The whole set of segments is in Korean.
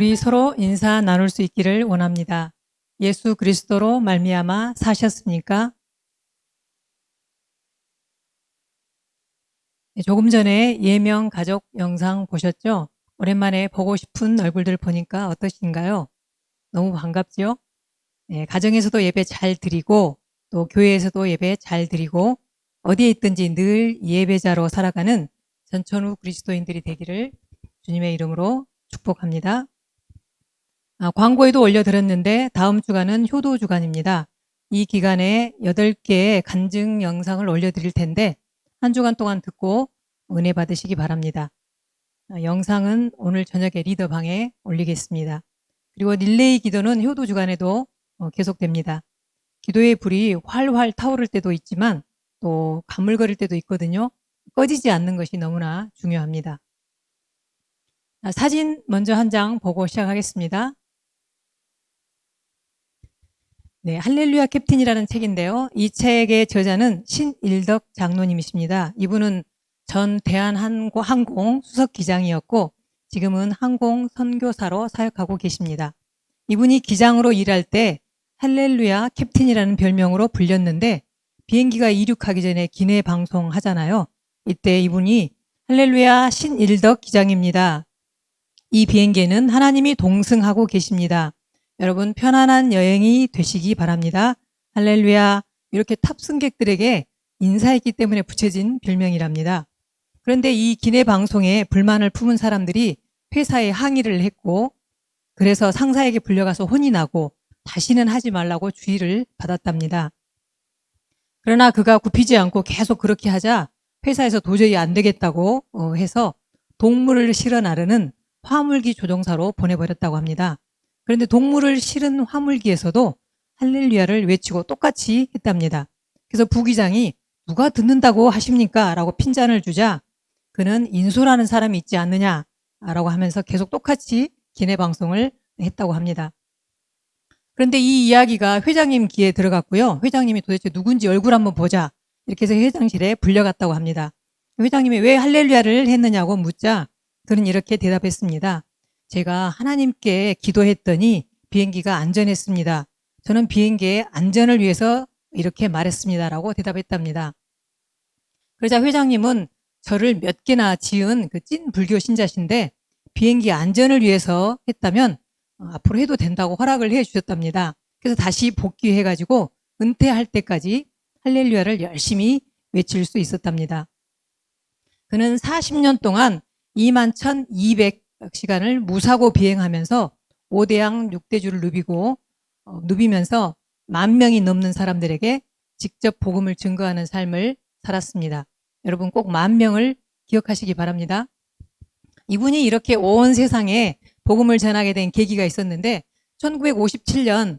우리 서로 인사 나눌 수 있기를 원합니다. 예수 그리스도로 말미암아 사셨습니까? 조금 전에 예명 가족 영상 보셨죠? 오랜만에 보고 싶은 얼굴들 보니까 어떠신가요? 너무 반갑죠? 네, 가정에서도 예배 잘 드리고 또 교회에서도 예배 잘 드리고 어디에 있든지 늘 예배자로 살아가는 전천후 그리스도인들이 되기를 주님의 이름으로 축복합니다. 광고에도 올려드렸는데 다음 주간은 효도 주간입니다. 이 기간에 8개의 간증 영상을 올려드릴 텐데 한 주간 동안 듣고 은혜 받으시기 바랍니다. 영상은 오늘 저녁에 리더방에 올리겠습니다. 그리고 릴레이 기도는 효도 주간에도 계속됩니다. 기도의 불이 활활 타오를 때도 있지만 또 가물거릴 때도 있거든요. 꺼지지 않는 것이 너무나 중요합니다. 사진 먼저 한 장 보고 시작하겠습니다. 네, 할렐루야 캡틴이라는 책인데요. 이 책의 저자는 신일덕 장로님이십니다. 이분은 전 대한항공 수석기장이었고 지금은 항공 선교사로 사역하고 계십니다. 이분이 기장으로 일할 때 할렐루야 캡틴이라는 별명으로 불렸는데 비행기가 이륙하기 전에 기내 방송하잖아요. 이때 이분이 할렐루야 신일덕 기장입니다. 이 비행기에는 하나님이 동승하고 계십니다. 여러분 편안한 여행이 되시기 바랍니다. 할렐루야. 이렇게 탑승객들에게 인사했기 때문에 붙여진 별명이랍니다. 그런데 이 기내 방송에 불만을 품은 사람들이 회사에 항의를 했고 그래서 상사에게 불려가서 혼이 나고 다시는 하지 말라고 주의를 받았답니다. 그러나 그가 굽히지 않고 계속 그렇게 하자 회사에서 도저히 안 되겠다고 해서 동물을 실어 나르는 화물기 조종사로 보내버렸다고 합니다. 그런데 동물을 실은 화물기에서도 할렐루야를 외치고 똑같이 했답니다. 그래서 부기장이 누가 듣는다고 하십니까? 라고 핀잔을 주자 그는 인소라는 사람이 있지 않느냐? 라고 하면서 계속 똑같이 기내 방송을 했다고 합니다. 그런데 이 이야기가 회장님 귀에 들어갔고요. 회장님이 도대체 누군지 얼굴 한번 보자. 이렇게 해서 회장실에 불려갔다고 합니다. 회장님이 왜 할렐루야를 했느냐고 묻자 그는 이렇게 대답했습니다. 제가 하나님께 기도했더니 비행기가 안전했습니다. 저는 비행기의 안전을 위해서 이렇게 말했습니다. 라고 대답했답니다. 그러자 회장님은 저를 몇 개나 지은 그 찐 불교 신자신데 비행기 안전을 위해서 했다면 앞으로 해도 된다고 허락을 해 주셨답니다. 그래서 다시 복귀해가지고 은퇴할 때까지 할렐루야를 열심히 외칠 수 있었답니다. 그는 40년 동안 21,200시간을 무사고 비행하면서 5대양 6대주를 누비면서 10,000명이 넘는 사람들에게 직접 복음을 증거하는 삶을 살았습니다. 여러분 꼭 10,000명을 기억하시기 바랍니다. 이분이 이렇게 온 세상에 복음을 전하게 된 계기가 있었는데 1957년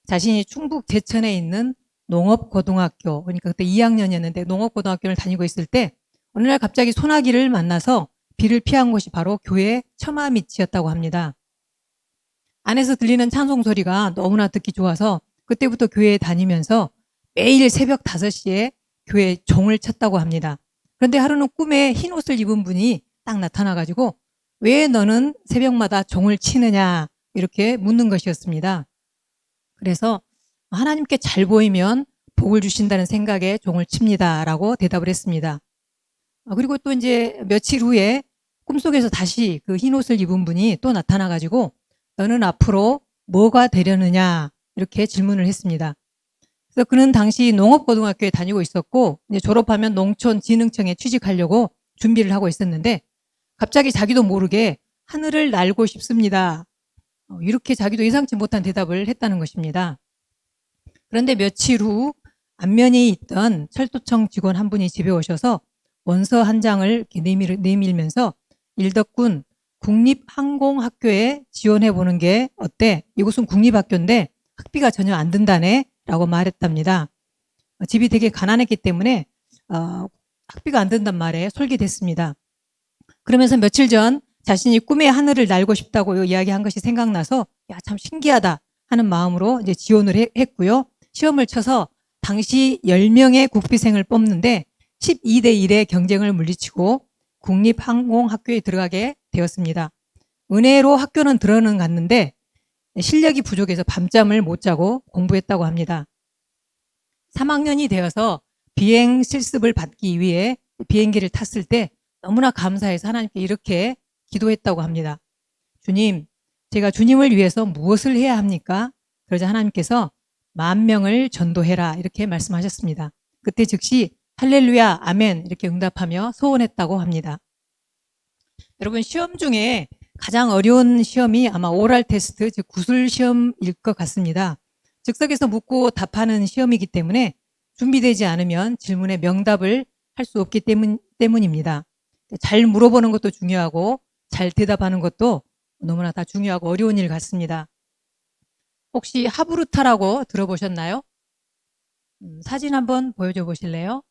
자신이 충북 제천에 있는 농업고등학교, 그러니까 그때 2학년이었는데 농업고등학교를 다니고 있을 때 어느 날 갑자기 소나기를 만나서 비를 피한 곳이 바로 교회 처마 밑이었다고 합니다. 안에서 들리는 찬송 소리가 너무나 듣기 좋아서 그때부터 교회에 다니면서 매일 새벽 5시에 교회 종을 쳤다고 합니다. 그런데 하루는 꿈에 흰 옷을 입은 분이 딱 나타나가지고 왜 너는 새벽마다 종을 치느냐 이렇게 묻는 것이었습니다. 그래서 하나님께 잘 보이면 복을 주신다는 생각에 종을 칩니다 라고 대답을 했습니다. 그리고 또 이제 며칠 후에 꿈속에서 다시 그 흰 옷을 입은 분이 또 나타나가지고 너는 앞으로 뭐가 되려느냐 이렇게 질문을 했습니다. 그래서 그는 당시 농업고등학교에 다니고 있었고 이제 졸업하면 농촌진흥청에 취직하려고 준비를 하고 있었는데 갑자기 자기도 모르게 하늘을 날고 싶습니다. 이렇게 자기도 예상치 못한 대답을 했다는 것입니다. 그런데 며칠 후 안면에 있던 철도청 직원 한 분이 집에 오셔서 원서 한 장을 이렇게 내밀면서 일덕군 국립항공학교에 지원해보는 게 어때? 이곳은 국립학교인데 학비가 전혀 안 든다네 라고 말했답니다. 집이 되게 가난했기 때문에 학비가 안 든단 말에 솔깃했습니다. 그러면서 며칠 전 자신이 꿈에 하늘을 날고 싶다고 이야기한 것이 생각나서 야, 참 신기하다 하는 마음으로 이제 지원을 했고요. 시험을 쳐서 당시 10명의 국비생을 뽑는데 12대 1의 경쟁을 물리치고 국립항공학교에 들어가게 되었습니다. 은혜로 학교는 들어는 갔는데 실력이 부족해서 밤잠을 못 자고 공부했다고 합니다. 3학년이 되어서 비행 실습을 받기 위해 비행기를 탔을 때 너무나 감사해서 하나님께 이렇게 기도했다고 합니다. 주님, 제가 주님을 위해서 무엇을 해야 합니까? 그러자 하나님께서 10,000명을 전도해라 이렇게 말씀하셨습니다. 그때 즉시 할렐루야, 아멘 이렇게 응답하며 소원했다고 합니다. 여러분, 시험 중에 가장 어려운 시험이 아마 오럴 테스트, 즉 구술 시험일 것 같습니다. 즉석에서 묻고 답하는 시험이기 때문에 준비되지 않으면 질문의 명답을 할 수 없기 때문입니다. 잘 물어보는 것도 중요하고 잘 대답하는 것도 너무나 다 중요하고 어려운 일 같습니다. 혹시 하브루타라고 들어보셨나요? 사진 한번 보여줘 보실래요?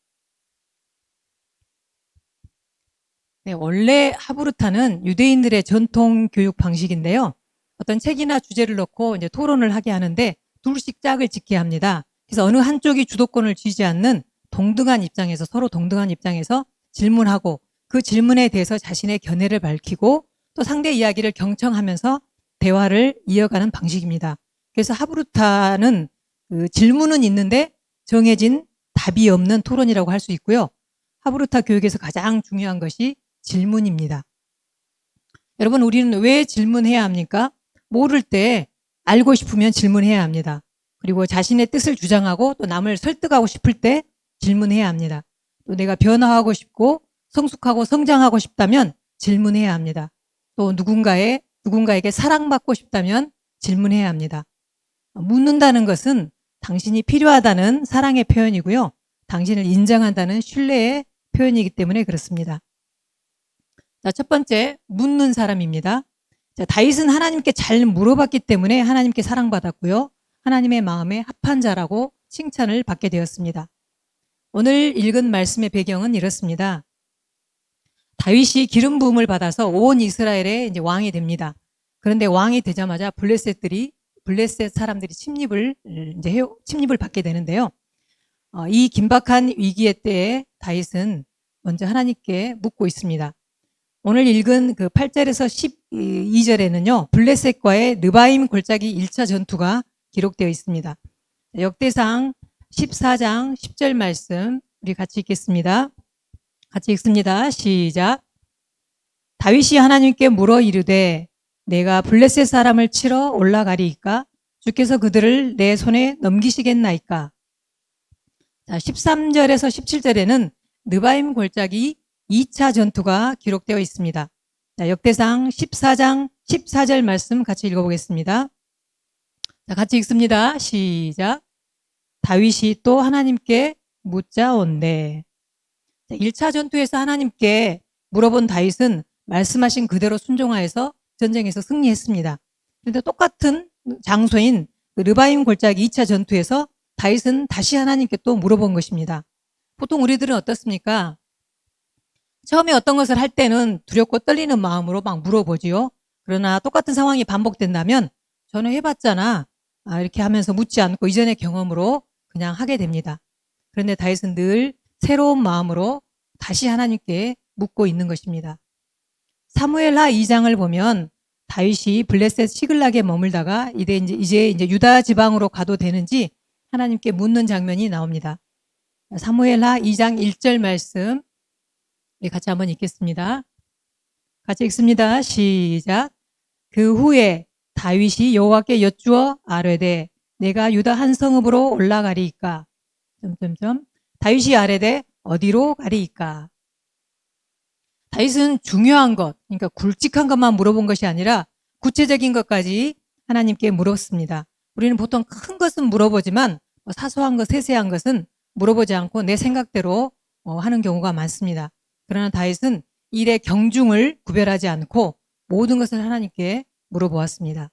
네, 원래 하브루타는 유대인들의 전통 교육 방식인데요. 어떤 책이나 주제를 놓고 이제 토론을 하게 하는데 둘씩 짝을 짓게 합니다. 그래서 어느 한쪽이 주도권을 쥐지 않는 동등한 입장에서 서로 동등한 입장에서 질문하고 그 질문에 대해서 자신의 견해를 밝히고 또 상대 이야기를 경청하면서 대화를 이어가는 방식입니다. 그래서 하브루타는 그 질문은 있는데 정해진 답이 없는 토론이라고 할 수 있고요. 하브루타 교육에서 가장 중요한 것이 질문입니다. 여러분, 우리는 왜 질문해야 합니까? 모를 때 알고 싶으면 질문해야 합니다. 그리고 자신의 뜻을 주장하고 또 남을 설득하고 싶을 때 질문해야 합니다. 또 내가 변화하고 싶고 성숙하고 성장하고 싶다면 질문해야 합니다. 또 누군가에게 사랑받고 싶다면 질문해야 합니다. 묻는다는 것은 당신이 필요하다는 사랑의 표현이고요. 당신을 인정한다는 신뢰의 표현이기 때문에 그렇습니다. 자, 첫 번째, 묻는 사람입니다. 자, 다윗은 하나님께 잘 물어봤기 때문에 하나님께 사랑받았고요. 하나님의 마음에 합한 자라고 칭찬을 받게 되었습니다. 오늘 읽은 말씀의 배경은 이렇습니다. 다윗이 기름 부음을 받아서 온 이스라엘의 이제 왕이 됩니다. 그런데 왕이 되자마자 블레셋 사람들이 침입을 받게 되는데요. 이 긴박한 위기의 때에 다윗은 먼저 하나님께 묻고 있습니다. 오늘 읽은 그 8절에서 12절에는요, 블레셋과의 느바임 골짜기 1차 전투가 기록되어 있습니다. 역대상 14장 10절 말씀 우리 같이 읽겠습니다. 같이 읽습니다. 시작. 다윗이 하나님께 물어 이르되 내가 블레셋 사람을 치러 올라가리이까? 주께서 그들을 내 손에 넘기시겠나이까? 자, 13절에서 17절에는 느바임 골짜기 2차 전투가 기록되어 있습니다. 자, 역대상 14장 14절 말씀 같이 읽어보겠습니다. 자, 같이 읽습니다. 시작. 다윗이 또 하나님께 묻자온대. 1차 전투에서 하나님께 물어본 다윗은 말씀하신 그대로 순종하여서 전쟁에서 승리했습니다. 그런데 똑같은 장소인 르바임 골짜기 2차 전투에서 다윗은 다시 하나님께 또 물어본 것입니다. 보통 우리들은 어떻습니까? 처음에 어떤 것을 할 때는 두렵고 떨리는 마음으로 막 물어보지요. 그러나 똑같은 상황이 반복된다면 저는 해봤잖아 이렇게 하면서 묻지 않고 이전의 경험으로 그냥 하게 됩니다. 그런데 다윗은 늘 새로운 마음으로 다시 하나님께 묻고 있는 것입니다. 사무엘하 2장을 보면 다윗이 블레셋 시글락에 머물다가 이제 유다 지방으로 가도 되는지 하나님께 묻는 장면이 나옵니다. 사무엘하 2장 1절 말씀 우리 같이 한번 읽겠습니다. 같이 읽습니다. 시작. 그 후에 다윗이 여호와께 여쭈어 아뢰되 내가 유다 한 성읍으로 올라가리이까? 다윗이 아뢰되 어디로 가리이까? 다윗은 중요한 것, 그러니까 굵직한 것만 물어본 것이 아니라 구체적인 것까지 하나님께 물었습니다. 우리는 보통 큰 것은 물어보지만 사소한 것, 세세한 것은 물어보지 않고 내 생각대로 하는 경우가 많습니다. 그러나 다윗은 일의 경중을 구별하지 않고 모든 것을 하나님께 물어보았습니다.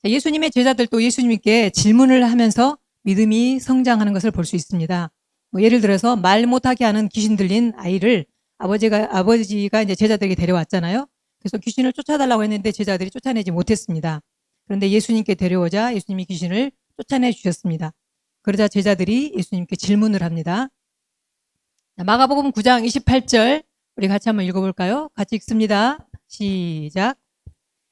예수님의 제자들도 예수님께 질문을 하면서 믿음이 성장하는 것을 볼 수 있습니다. 예를 들어서 말 못하게 하는 귀신 들린 아이를 아버지가 이제 제자들에게 데려왔잖아요. 그래서 귀신을 쫓아달라고 했는데 제자들이 쫓아내지 못했습니다. 그런데 예수님께 데려오자 예수님이 귀신을 쫓아내 주셨습니다. 그러자 제자들이 예수님께 질문을 합니다. 마가복음 9장 28절 우리 같이 한번 읽어볼까요? 같이 읽습니다. 시작.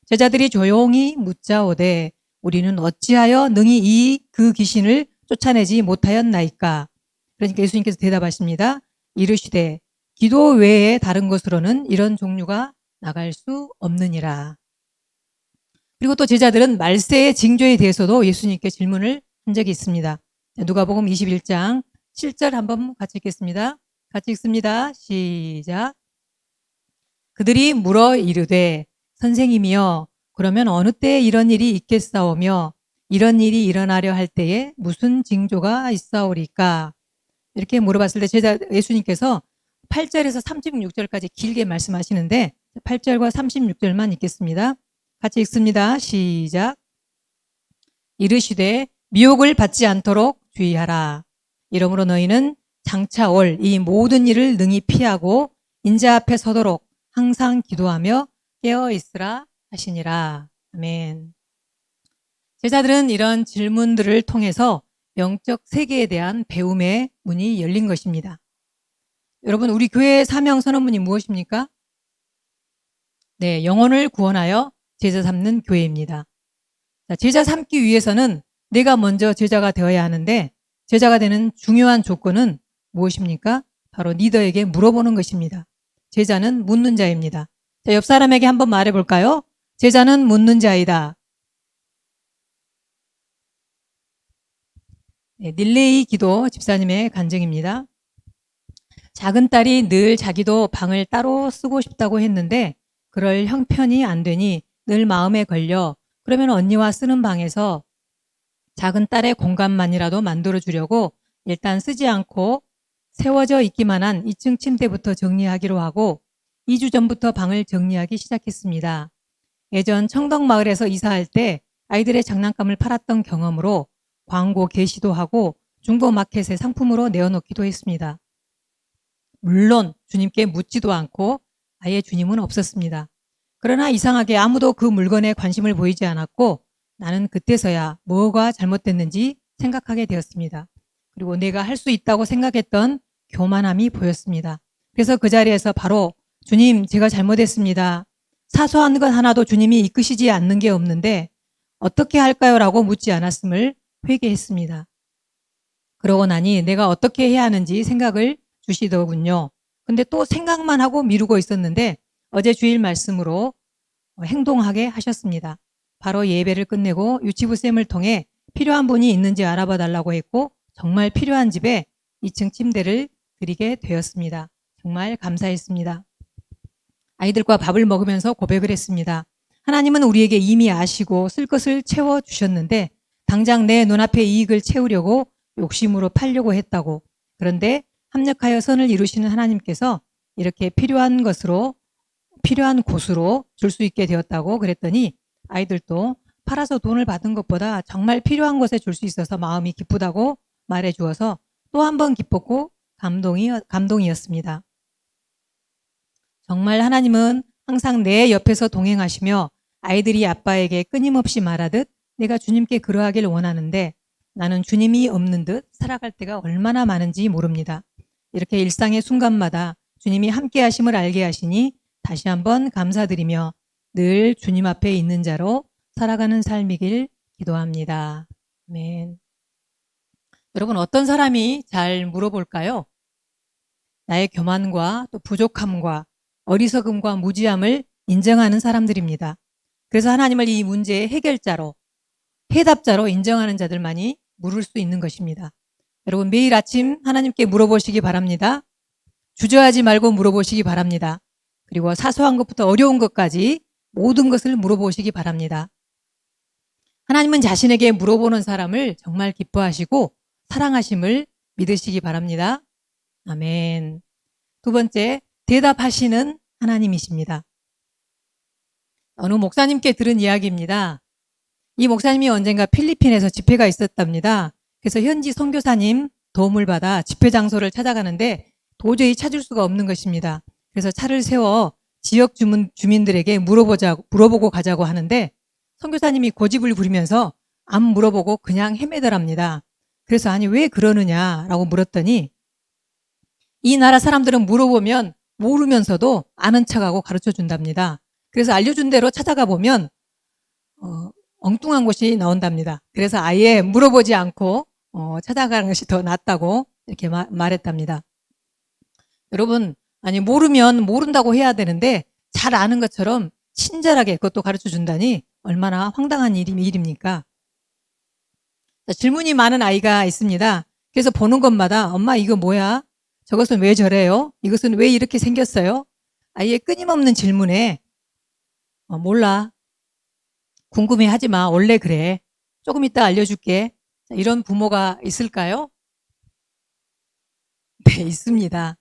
제자들이 조용히 묻자오되 우리는 어찌하여 능히 그 귀신을 쫓아내지 못하였나이까. 그러니까 예수님께서 대답하십니다. 이르시되 기도 외에 다른 것으로는 이런 종류가 나갈 수 없느니라. 그리고 또 제자들은 말세의 징조에 대해서도 예수님께 질문을 한 적이 있습니다. 누가복음 21장 7절 한번 같이 읽겠습니다. 같이 읽습니다. 시작. 그들이 물어 이르되 선생님이여 그러면 어느 때에 이런 일이 있겠사오며 이런 일이 일어나려 할 때에 무슨 징조가 있사오리까? 이렇게 물어봤을 때 예수님께서 8절에서 36절까지 길게 말씀하시는데 8절과 36절만 읽겠습니다. 같이 읽습니다. 시작. 이르시되 미혹을 받지 않도록 주의하라. 이러므로 너희는 장차 올 이 모든 일을 능히 피하고 인자 앞에 서도록 항상 기도하며 깨어 있으라 하시니라. 아멘. 제자들은 이런 질문들을 통해서 영적 세계에 대한 배움의 문이 열린 것입니다. 여러분, 우리 교회의 사명 선언문이 무엇입니까? 네, 영혼을 구원하여 제자 삼는 교회입니다. 제자 삼기 위해서는 내가 먼저 제자가 되어야 하는데 제자가 되는 중요한 조건은 무엇입니까? 바로 리더에게 물어보는 것입니다. 제자는 묻는 자입니다. 자, 옆 사람에게 한번 말해볼까요? 제자는 묻는 자이다. 네, 닐레이 기도 집사님의 간증입니다. 작은 딸이 늘 자기도 방을 따로 쓰고 싶다고 했는데 그럴 형편이 안 되니 늘 마음에 걸려 그러면 언니와 쓰는 방에서 작은 딸의 공간만이라도 만들어주려고 일단 쓰지 않고 세워져 있기만 한 2층 침대부터 정리하기로 하고 2주 전부터 방을 정리하기 시작했습니다. 예전 청덕마을에서 이사할 때 아이들의 장난감을 팔았던 경험으로 광고 게시도 하고 중고마켓에 상품으로 내어놓기도 했습니다. 물론 주님께 묻지도 않고 아예 주님은 없었습니다. 그러나 이상하게 아무도 그 물건에 관심을 보이지 않았고 나는 그때서야 뭐가 잘못됐는지 생각하게 되었습니다. 그리고 내가 할 수 있다고 생각했던 교만함이 보였습니다. 그래서 그 자리에서 바로 주님, 제가 잘못했습니다. 사소한 것 하나도 주님이 이끄시지 않는 게 없는데 어떻게 할까요? 라고 묻지 않았음을 회개했습니다. 그러고 나니 내가 어떻게 해야 하는지 생각을 주시더군요. 근데 또 생각만 하고 미루고 있었는데 어제 주일 말씀으로 행동하게 하셨습니다. 바로 예배를 끝내고 유치부쌤을 통해 필요한 분이 있는지 알아봐 달라고 했고 정말 필요한 집에 2층 침대를 드리게 되었습니다. 정말 감사했습니다. 아이들과 밥을 먹으면서 고백을 했습니다. 하나님은 우리에게 이미 아시고 쓸 것을 채워주셨는데 당장 내 눈앞에 이익을 채우려고 욕심으로 팔려고 했다고. 그런데 합력하여 선을 이루시는 하나님께서 이렇게 필요한 곳으로 줄 수 있게 되었다고 그랬더니 아이들도 팔아서 돈을 받은 것보다 정말 필요한 곳에 줄 수 있어서 마음이 기쁘다고 말해 주어서 또 한 번 기뻤고 감동이었습니다. 정말 하나님은 항상 내 옆에서 동행하시며 아이들이 아빠에게 끊임없이 말하듯 내가 주님께 그러하길 원하는데 나는 주님이 없는 듯 살아갈 때가 얼마나 많은지 모릅니다. 이렇게 일상의 순간마다 주님이 함께 하심을 알게 하시니 다시 한번 감사드리며 늘 주님 앞에 있는 자로 살아가는 삶이길 기도합니다. 아멘. 여러분, 어떤 사람이 잘 물어볼까요? 나의 교만과 또 부족함과 어리석음과 무지함을 인정하는 사람들입니다. 그래서 하나님을 이 문제의 해결자로, 해답자로 인정하는 자들만이 물을 수 있는 것입니다. 여러분, 매일 아침 하나님께 물어보시기 바랍니다. 주저하지 말고 물어보시기 바랍니다. 그리고 사소한 것부터 어려운 것까지 모든 것을 물어보시기 바랍니다. 하나님은 자신에게 물어보는 사람을 정말 기뻐하시고 사랑하심을 믿으시기 바랍니다. 아멘. 두 번째, 대답하시는 하나님이십니다. 어느 목사님께 들은 이야기입니다. 이 목사님이 언젠가 필리핀에서 집회가 있었답니다. 그래서 현지 선교사님 도움을 받아 집회 장소를 찾아가는데 도저히 찾을 수가 없는 것입니다. 그래서 차를 세워 지역 주민들에게 물어보고 가자고 하는데 선교사님이 고집을 부리면서 안 물어보고 그냥 헤매더랍니다. 그래서 아니 왜 그러느냐라고 물었더니 이 나라 사람들은 물어보면 모르면서도 아는 척하고 가르쳐 준답니다. 그래서 알려준 대로 찾아가 보면 엉뚱한 곳이 나온답니다. 그래서 아예 물어보지 않고 찾아가는 것이 더 낫다고 이렇게 말했답니다. 여러분, 아니 모르면 모른다고 해야 되는데 잘 아는 것처럼 친절하게 그것도 가르쳐 준다니 얼마나 황당한 일입니까? 자, 질문이 많은 아이가 있습니다. 그래서 보는 것마다 엄마 이거 뭐야? 저것은 왜 저래요? 이것은 왜 이렇게 생겼어요? 아이의 끊임없는 질문에 몰라. 궁금해하지 마. 원래 그래. 조금 이따 알려줄게. 자, 이런 부모가 있을까요? 네, 있습니다.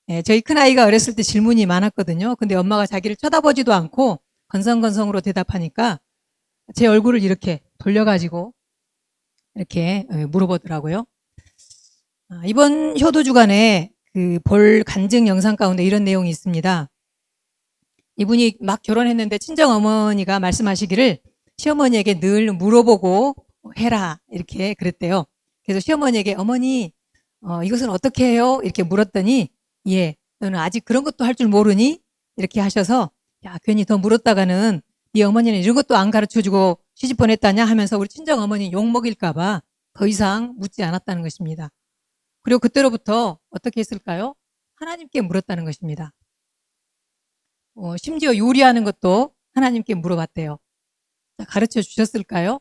네, 저희 큰아이가 어렸을 때 질문이 많았거든요. 근데 엄마가 자기를 쳐다보지도 않고 건성건성으로 대답하니까 제 얼굴을 이렇게 돌려가지고 이렇게 물어보더라고요. 이번 효도 주간에 그 볼 간증 영상 가운데 이런 내용이 있습니다. 이분이 막 결혼했는데 친정 어머니가 말씀하시기를 시어머니에게 늘 물어보고 해라 이렇게 그랬대요. 그래서 시어머니에게 어머니 이것은 어떻게 해요? 이렇게 물었더니 예, 너는 아직 그런 것도 할 줄 모르니? 이렇게 하셔서 야 괜히 더 물었다가는 네 어머니는 이런 것도 안 가르쳐주고 시집 보냈다냐 하면서 우리 친정 어머니 욕먹일까 봐 더 이상 묻지 않았다는 것입니다. 그리고 그때로부터 어떻게 했을까요? 하나님께 물었다는 것입니다. 심지어 요리하는 것도 하나님께 물어봤대요. 가르쳐 주셨을까요?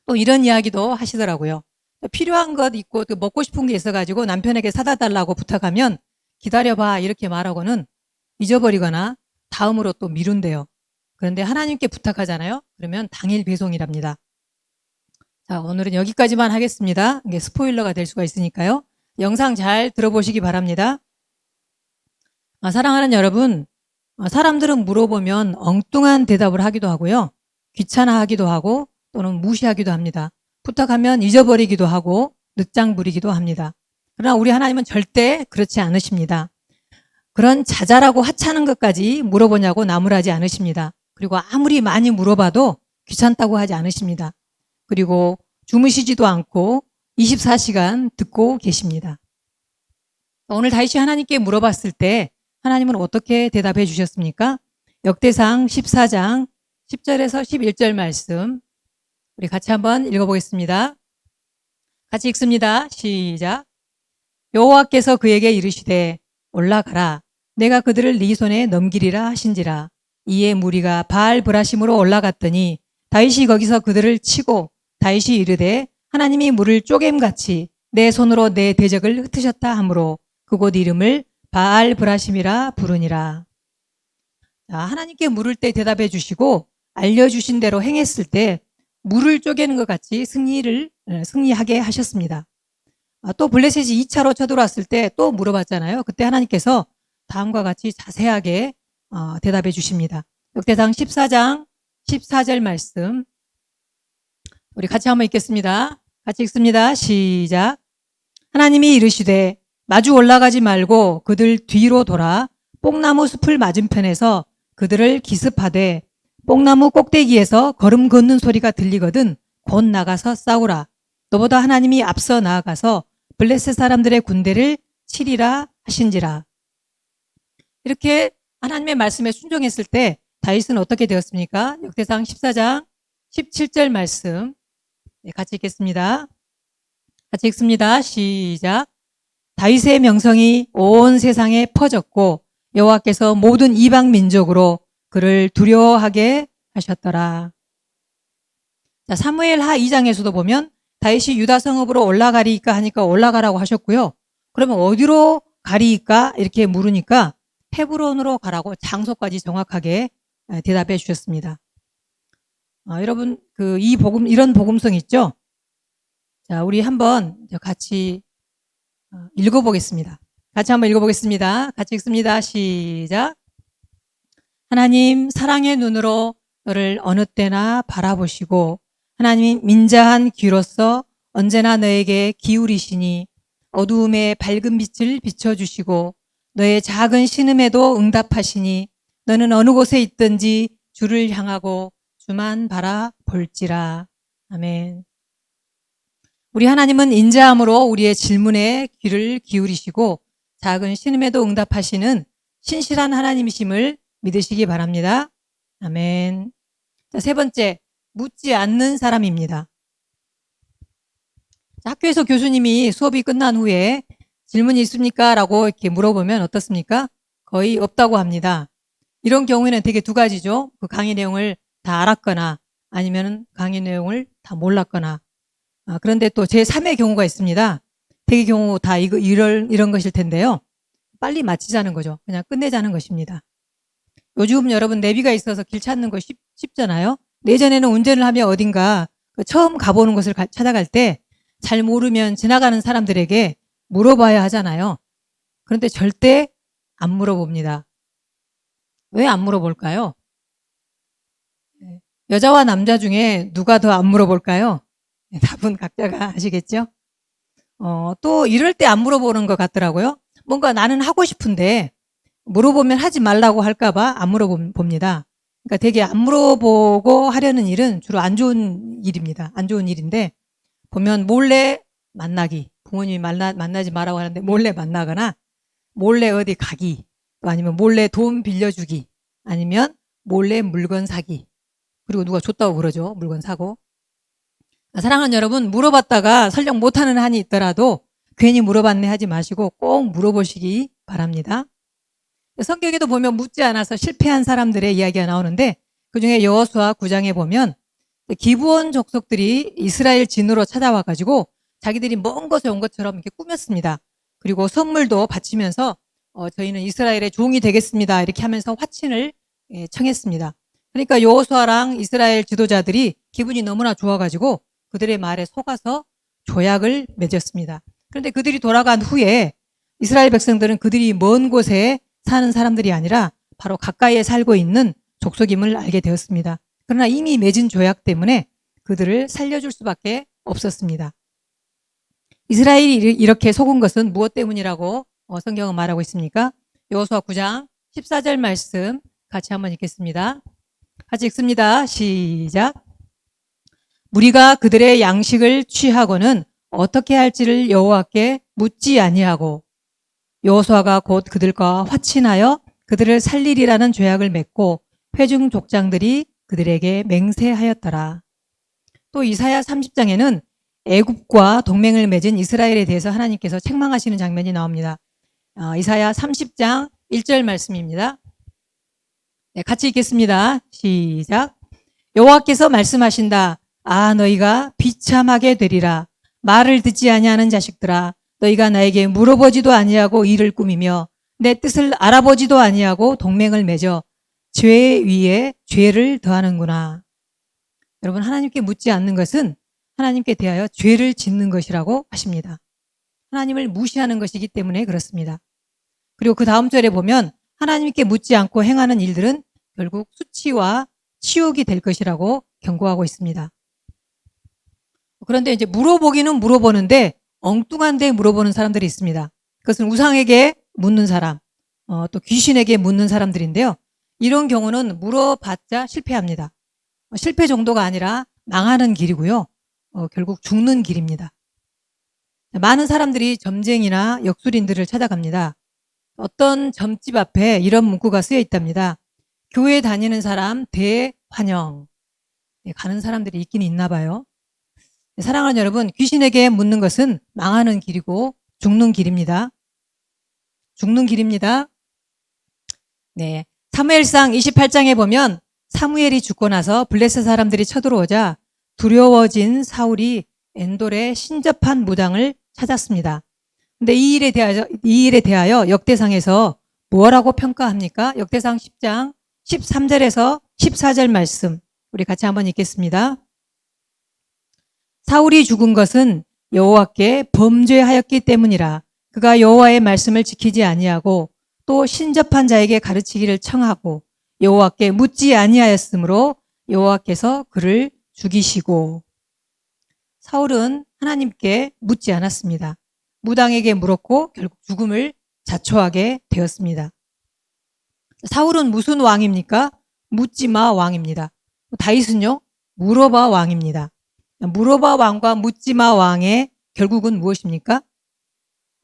또 이런 이야기도 하시더라고요. 필요한 것 있고 또 먹고 싶은 게 있어가지고 남편에게 사다 달라고 부탁하면 기다려봐 이렇게 말하고는 잊어버리거나 다음으로 또 미룬대요. 그런데 하나님께 부탁하잖아요. 그러면 당일 배송이랍니다. 자, 오늘은 여기까지만 하겠습니다. 이게 스포일러가 될 수가 있으니까요. 영상 잘 들어보시기 바랍니다. 사랑하는 여러분, 사람들은 물어보면 엉뚱한 대답을 하기도 하고요. 귀찮아하기도 하고 또는 무시하기도 합니다. 부탁하면 잊어버리기도 하고 늦장 부리기도 합니다. 그러나 우리 하나님은 절대 그렇지 않으십니다. 그런 자잘하고 하찮은 것까지 물어보냐고 나무라지 않으십니다. 그리고 아무리 많이 물어봐도 귀찮다고 하지 않으십니다. 그리고 주무시지도 않고 24시간 듣고 계십니다. 오늘 다윗이 하나님께 물어봤을 때 하나님은 어떻게 대답해 주셨습니까? 역대상 14장 10절에서 11절 말씀 우리 같이 한번 읽어보겠습니다. 같이 읽습니다. 시작. 여호와께서 그에게 이르시되 올라가라. 내가 그들을 네 손에 넘기리라 하신지라. 이에 무리가 바알 브라심으로 올라갔더니 다윗이 거기서 그들을 치고 다윗이 이르되 하나님이 물을 쪼갰같이 내 손으로 내 대적을 흩으셨다 하므로 그곳 이름을 바알 브라심이라 부르니라. 자, 하나님께 물을 때 대답해 주시고 알려주신 대로 행했을 때 물을 쪼개는 것 같이 승리하게 하셨습니다. 또 블레셋이 2차로 쳐들어왔을 때 또 물어봤잖아요. 그때 하나님께서 다음과 같이 자세하게 대답해 주십니다. 역대상 14장 14절 말씀 우리 같이 한번 읽겠습니다. 같이 읽습니다. 시작. 하나님이 이르시되 마주 올라가지 말고 그들 뒤로 돌아 뽕나무 숲을 맞은편에서 그들을 기습하되 뽕나무 꼭대기에서 걸음 걷는 소리가 들리거든 곧 나가서 싸우라. 너보다 하나님이 앞서 나아가서 블레셋 사람들의 군대를 치리라 하신지라. 이렇게 하나님의 말씀에 순종했을 때 다윗은 어떻게 되었습니까? 역대상 14장 17절 말씀 같이 읽겠습니다. 같이 읽습니다. 시작. 다윗의 명성이 온 세상에 퍼졌고 여호와께서 모든 이방 민족으로 그를 두려워하게 하셨더라. 자, 사무엘하 2장에서도 보면 다윗이 유다 성읍으로 올라가리이까 하니까 올라가라고 하셨고요. 그러면 어디로 가리이까 이렇게 물으니까 헤브론으로 가라고 장소까지 정확하게 대답해 주셨습니다. 여러분 이런 복음성 있죠? 자, 우리 한번 같이 읽어보겠습니다. 같이 한번 읽어보겠습니다. 같이 읽습니다. 시작. 하나님 사랑의 눈으로 너를 어느 때나 바라보시고 하나님 민자한 귀로서 언제나 너에게 기울이시니 어두움에 밝은 빛을 비춰주시고 너의 작은 신음에도 응답하시니 너는 어느 곳에 있든지 주를 향하고 주만 바라볼지라. 아멘. 우리 하나님은 인자함으로 우리의 질문에 귀를 기울이시고 작은 신음에도 응답하시는 신실한 하나님이심을 믿으시기 바랍니다. 아멘. 자, 세 번째, 묻지 않는 사람입니다. 학교에서 교수님이 수업이 끝난 후에 질문이 있습니까? 라고 이렇게 물어보면 어떻습니까? 거의 없다고 합니다. 이런 경우에는 되게 두 가지죠. 그 강의 내용을 다 알았거나 아니면 강의 내용을 다 몰랐거나. 그런데 또 제3의 경우가 있습니다. 되게 경우 다 이런 것일 텐데요. 빨리 마치자는 거죠. 그냥 끝내자는 것입니다. 요즘 여러분 내비가 있어서 길 찾는 거 쉽잖아요. 예전에는 운전을 하며 어딘가 처음 가보는 곳을 찾아갈 때 잘 모르면 지나가는 사람들에게 물어봐야 하잖아요. 그런데 절대 안 물어봅니다. 왜 안 물어볼까요? 여자와 남자 중에 누가 더 안 물어볼까요? 답은 각자가 아시겠죠? 또 이럴 때 안 물어보는 것 같더라고요. 뭔가 나는 하고 싶은데 물어보면 하지 말라고 할까봐 안 물어봅니다. 그러니까 되게 안 물어보고 하려는 일은 주로 안 좋은 일입니다. 안 좋은 일인데 보면 몰래 만나기, 부모님이 만나지 말라고 하는데 몰래 만나거나 몰래 어디 가기, 또 아니면 몰래 돈 빌려주기, 아니면 몰래 물건 사기. 그리고 누가 줬다고 그러죠. 물건 사고. 사랑하는 여러분, 물어봤다가 설령 못하는 한이 있더라도 괜히 물어봤네 하지 마시고 꼭 물어보시기 바랍니다. 성경에도 보면 묻지 않아서 실패한 사람들의 이야기가 나오는데 그중에 여호수아 9장에 보면 기브온 족속들이 이스라엘 진으로 찾아와가지고 자기들이 먼 곳에 온 것처럼 이렇게 꾸몄습니다. 그리고 선물도 바치면서 저희는 이스라엘의 종이 되겠습니다. 이렇게 하면서 화친을 청했습니다. 그러니까 여호수아랑 이스라엘 지도자들이 기분이 너무나 좋아가지고 그들의 말에 속아서 조약을 맺었습니다. 그런데 그들이 돌아간 후에 이스라엘 백성들은 그들이 먼 곳에 사는 사람들이 아니라 바로 가까이에 살고 있는 족속임을 알게 되었습니다. 그러나 이미 맺은 조약 때문에 그들을 살려줄 수밖에 없었습니다. 이스라엘이 이렇게 속은 것은 무엇 때문이라고 성경은 말하고 있습니까? 여호수아 9장 14절 말씀 같이 한번 읽겠습니다. 같이 읽습니다. 시작. 무리가 그들의 양식을 취하고는 어떻게 할지를 여호와께 묻지 아니하고 여호수아가 곧 그들과 화친하여 그들을 살리리라는 조약을 맺고 회중 족장들이 그들에게 맹세하였더라. 또 이사야 30장에는 애굽과 동맹을 맺은 이스라엘에 대해서 하나님께서 책망하시는 장면이 나옵니다. 이사야 30장 1절 말씀입니다. 네, 같이 읽겠습니다. 시작. 여호와께서 말씀하신다. 너희가 비참하게 되리라. 말을 듣지 아니하는 자식들아, 너희가 나에게 물어보지도 아니하고 일을 꾸미며 내 뜻을 알아보지도 아니하고 동맹을 맺어 죄 위에 죄를 더하는구나. 여러분, 하나님께 묻지 않는 것은 하나님께 대하여 죄를 짓는 것이라고 하십니다. 하나님을 무시하는 것이기 때문에 그렇습니다. 그리고 그 다음 절에 보면 하나님께 묻지 않고 행하는 일들은 결국 수치와 치욕이 될 것이라고 경고하고 있습니다. 그런데 이제 물어보기는 물어보는데 엉뚱한 데 물어보는 사람들이 있습니다. 그것은 우상에게 묻는 사람, 또 귀신에게 묻는 사람들인데요. 이런 경우는 물어봤자 실패합니다. 실패 정도가 아니라 망하는 길이고요. 결국 죽는 길입니다. 많은 사람들이 점쟁이나 역술인들을 찾아갑니다. 어떤 점집 앞에 이런 문구가 쓰여 있답니다. 교회 다니는 사람 대환영. 가는 사람들이 있긴 있나 봐요. 사랑하는 여러분, 귀신에게 묻는 것은 망하는 길이고 죽는 길입니다. 죽는 길입니다. 네, 사무엘상 28장에 보면 사무엘이 죽고 나서 블레셋 사람들이 쳐들어오자 두려워진 사울이 엔돌의 신접한 무당을 찾았습니다. 근데 이 일에 대하여 역대상에서 뭐라고 평가합니까? 역대상 10장 13절에서 14절 말씀 우리 같이 한번 읽겠습니다. 사울이 죽은 것은 여호와께 범죄하였기 때문이라. 그가 여호와의 말씀을 지키지 아니하고 또 신접한 자에게 가르치기를 청하고 여호와께 묻지 아니하였으므로 여호와께서 그를 죽이시고. 사울은 하나님께 묻지 않았습니다. 무당에게 물었고 결국 죽음을 자초하게 되었습니다. 사울은 무슨 왕입니까? 묻지마 왕입니다. 다윗은요? 물어봐 왕입니다. 물어봐 왕과 묻지마 왕의 결국은 무엇입니까?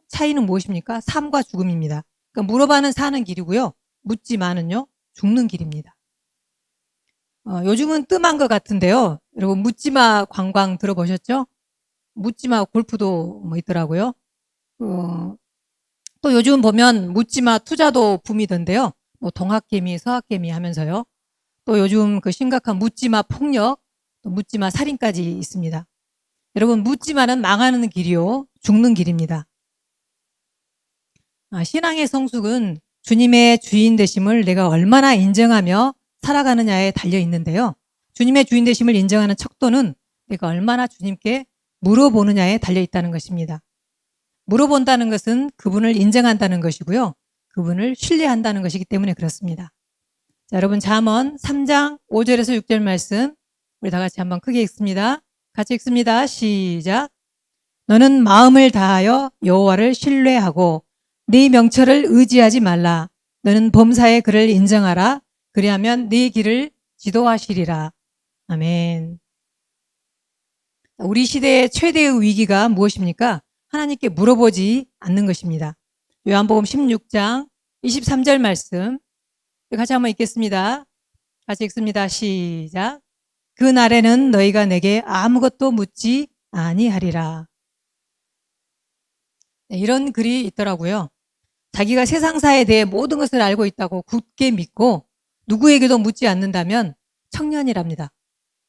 차이는 무엇입니까? 삶과 죽음입니다. 그러니까 물어봐는 사는 길이고요. 묻지마는요, 죽는 길입니다. 요즘은 뜸한 것 같은데요. 여러분 묻지마 관광 들어보셨죠? 묻지마 골프도 뭐 있더라고요. 또 요즘 보면 묻지마 투자도 붐이던데요. 뭐 동학개미, 서학개미 하면서요. 또 요즘 그 심각한 묻지마 폭력, 또 묻지마 살인까지 있습니다. 여러분 묻지마는 망하는 길이요, 죽는 길입니다. 신앙의 성숙은 주님의 주인 되심을 내가 얼마나 인정하며 살아가느냐에 달려 있는데요. 주님의 주인 되심을 인정하는 척도는 내가 얼마나 주님께 물어보느냐에 달려 있다는 것입니다. 물어본다는 것은 그분을 인정한다는 것이고요. 그분을 신뢰한다는 것이기 때문에 그렇습니다. 자, 여러분 잠언 3장 5절에서 6절 말씀 우리 다 같이 한번 크게 읽습니다. 같이 읽습니다. 시작. 너는 마음을 다하여 여호와를 신뢰하고 네 명철을 의지하지 말라. 너는 범사의 그를 인정하라. 그리하면 네 길을 지도하시리라. 아멘. 우리 시대의 최대의 위기가 무엇입니까? 하나님께 물어보지 않는 것입니다. 요한복음 16장 23절 말씀 같이 한번 읽겠습니다. 같이 읽습니다. 시작. 그 날에는 너희가 내게 아무것도 묻지 아니하리라. 이런 글이 있더라고요. 자기가 세상사에 대해 모든 것을 알고 있다고 굳게 믿고 누구에게도 묻지 않는다면 청년이랍니다.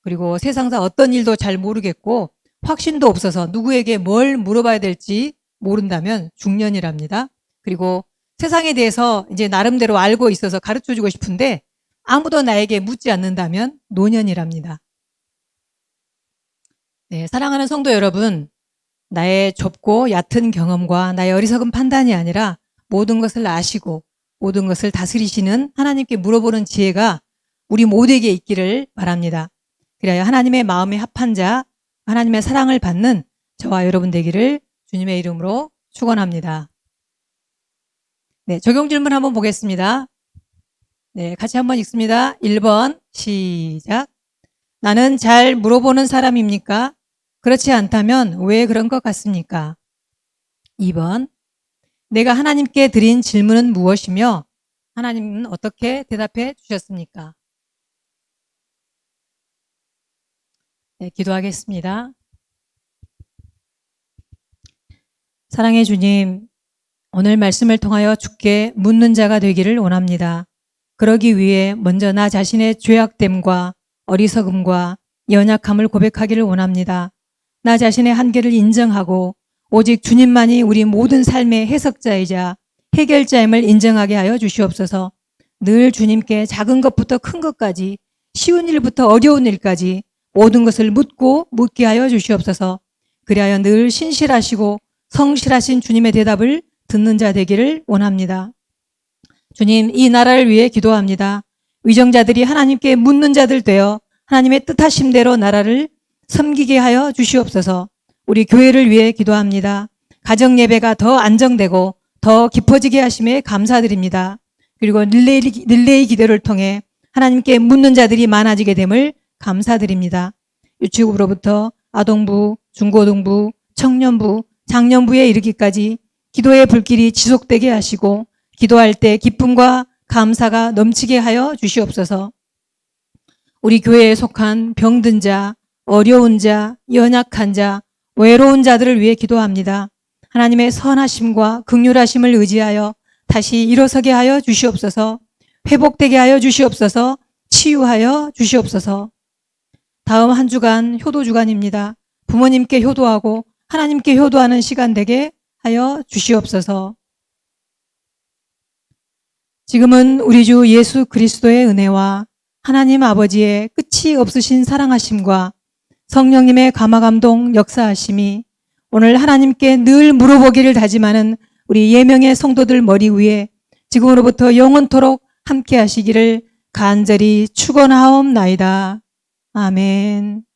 그리고 세상사 어떤 일도 잘 모르겠고 확신도 없어서 누구에게 뭘 물어봐야 될지 모른다면 중년이랍니다. 그리고 세상에 대해서 이제 나름대로 알고 있어서 가르쳐주고 싶은데 아무도 나에게 묻지 않는다면 노년이랍니다. 네, 사랑하는 성도 여러분, 나의 좁고 얕은 경험과 나의 어리석은 판단이 아니라 모든 것을 아시고 모든 것을 다스리시는 하나님께 물어보는 지혜가 우리 모두에게 있기를 바랍니다. 그래야 하나님의 마음에 합한 자, 하나님의 사랑을 받는 저와 여러분 되기를 주님의 이름으로 축원합니다. 네, 적용 질문 한번 보겠습니다. 네, 같이 한번 읽습니다. 1번 시작. 나는 잘 물어보는 사람입니까? 그렇지 않다면 왜 그런 것 같습니까? 2번 내가 하나님께 드린 질문은 무엇이며 하나님은 어떻게 대답해 주셨습니까? 네, 기도하겠습니다. 사랑의 주님, 오늘 말씀을 통하여 주께 묻는 자가 되기를 원합니다. 그러기 위해 먼저 나 자신의 죄악됨과 어리석음과 연약함을 고백하기를 원합니다. 나 자신의 한계를 인정하고 오직 주님만이 우리 모든 삶의 해석자이자 해결자임을 인정하게 하여 주시옵소서. 늘 주님께 작은 것부터 큰 것까지 쉬운 일부터 어려운 일까지 모든 것을 묻게 하여 주시옵소서. 그리하여 늘 신실하시고 성실하신 주님의 대답을 듣는 자 되기를 원합니다. 주님, 이 나라를 위해 기도합니다. 위정자들이 하나님께 묻는 자들 되어 하나님의 뜻하심대로 나라를 섬기게 하여 주시옵소서. 우리 교회를 위해 기도합니다. 가정 예배가 더 안정되고 더 깊어지게 하심에 감사드립니다. 그리고 릴레이 기도를 통해 하나님께 묻는 자들이 많아지게 됨을 감사드립니다. 유치부로부터 아동부, 중고등부, 청년부, 장년부에 이르기까지 기도의 불길이 지속되게 하시고 기도할 때 기쁨과 감사가 넘치게 하여 주시옵소서. 우리 교회에 속한 병든 자, 어려운 자, 연약한 자, 외로운 자들을 위해 기도합니다. 하나님의 선하심과 긍휼하심을 의지하여 다시 일어서게 하여 주시옵소서. 회복되게 하여 주시옵소서. 치유하여 주시옵소서. 다음 한 주간 효도 주간입니다. 부모님께 효도하고 하나님께 효도하는 시간 되게 하여 주시옵소서. 지금은 우리 주 예수 그리스도의 은혜와 하나님 아버지의 끝이 없으신 사랑하심과 성령님의 감화감동 역사하심이 오늘 하나님께 늘 물어보기를 다짐하는 우리 예명의 성도들 머리 위에 지금으로부터 영원토록 함께 하시기를 간절히 축원하옵나이다. 아멘.